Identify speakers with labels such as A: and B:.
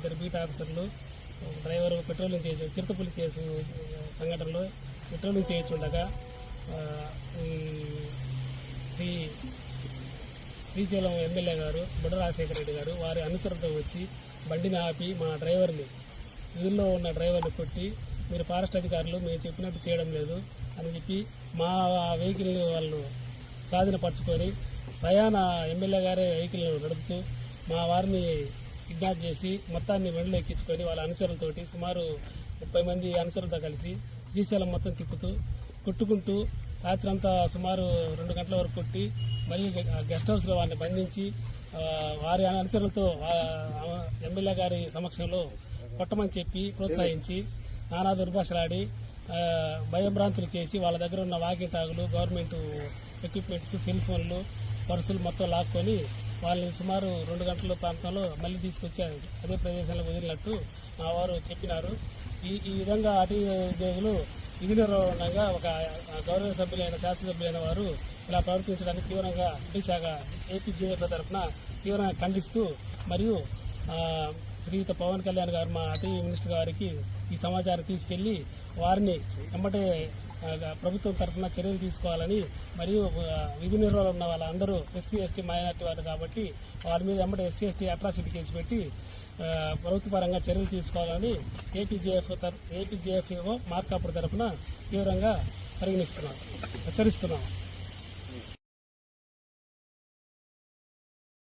A: ఇద్దరు బీట్ ఆఫీసర్లు, driver patrolling చేయొచ్చు చిరుతపులి కేసు సంఘటనలో పెట్రోలింగ్ చేయొచ్చుండగా శ్రీశైలం ఎమ్మెల్యే గారు బుడ్డ రాజశేఖర రెడ్డి గారు వారి అనుచరులతో వచ్చి బండిని ఆపి మా డ్రైవర్ని వీధిలో ఉన్న డ్రైవర్ని కొట్టి మీరు ఫారెస్ట్ అధికారులు మీరు చెప్పినట్టు చేయడం లేదు అని చెప్పి మా వెహికల్ వాళ్ళు స్వాధీనపరచుకొని ప్రయాణ ఎమ్మెల్యే గారే వెహికల్ నడుపుతూ మా వారిని కిడ్నాప్ చేసి మొత్తాన్ని బండిలో ఎక్కించుకొని వాళ్ళ అనుచరులతోటి సుమారు 30 మంది అనుచరులతో కలిసి శ్రీశైలం మొత్తం తిప్పుతూ కొట్టుకుంటూ రాత్రంతా సుమారు 2 గంటల వరకు కొట్టి మరియు గెస్ట్ హౌస్లో వారిని బంధించి వారి అనుచరులతో ఎమ్మెల్యే గారి సమక్షంలో కొట్టమని చెప్పి ప్రోత్సహించి నానా దుర్భాషలాడి భయభ్రాంతులు చేసి వాళ్ళ దగ్గర ఉన్న వాకీ టాగులు గవర్నమెంట్ ఎక్విప్మెంట్స్ సెల్ ఫోన్లు పర్సులు మొత్తం లాక్కొని వాళ్ళని సుమారు 2 గంటల ప్రాంతంలో మళ్ళీ తీసుకొచ్చి అదే ప్రదేశంలో వదిలినట్టు మా వారు చెప్పినారు. ఈ విధంగా అటవీ ఉద్యోగులు విధి నిర్వహణగా ఒక గౌరవ సభ్యులైన శాసనసభ్యులైన వారు ఇలా ప్రవర్తించడానికి తీవ్రంగా శాఖ ఏపీజేఎఫ్ తరఫున తీవ్రంగా ఖండిస్తూ మరియు శ్రీయుత పవన్ కళ్యాణ్ గారు మా అటవీ మినిస్టర్ గారికి ఈ సమాచారం తీసుకెళ్లి వారిని వెంబటే ప్రభుత్వం తరఫున చర్యలు తీసుకోవాలని మరియు విధి నిర్వహణ ఉన్న వాళ్ళందరూ ఎస్సీ ఎస్టీ మైనార్టీ వారు కాబట్టి వారి మీద వెంబటే ఎస్సీ ఎస్టీ అట్రాసిటీ కేసు పెట్టి ప్రభుత్వ పరంగా చర్యలు తీసుకోవాలని ఏపీజేఎఫ్ మార్కాపురం తరఫున తీవ్రంగా హెచ్చరిస్తున్నాం.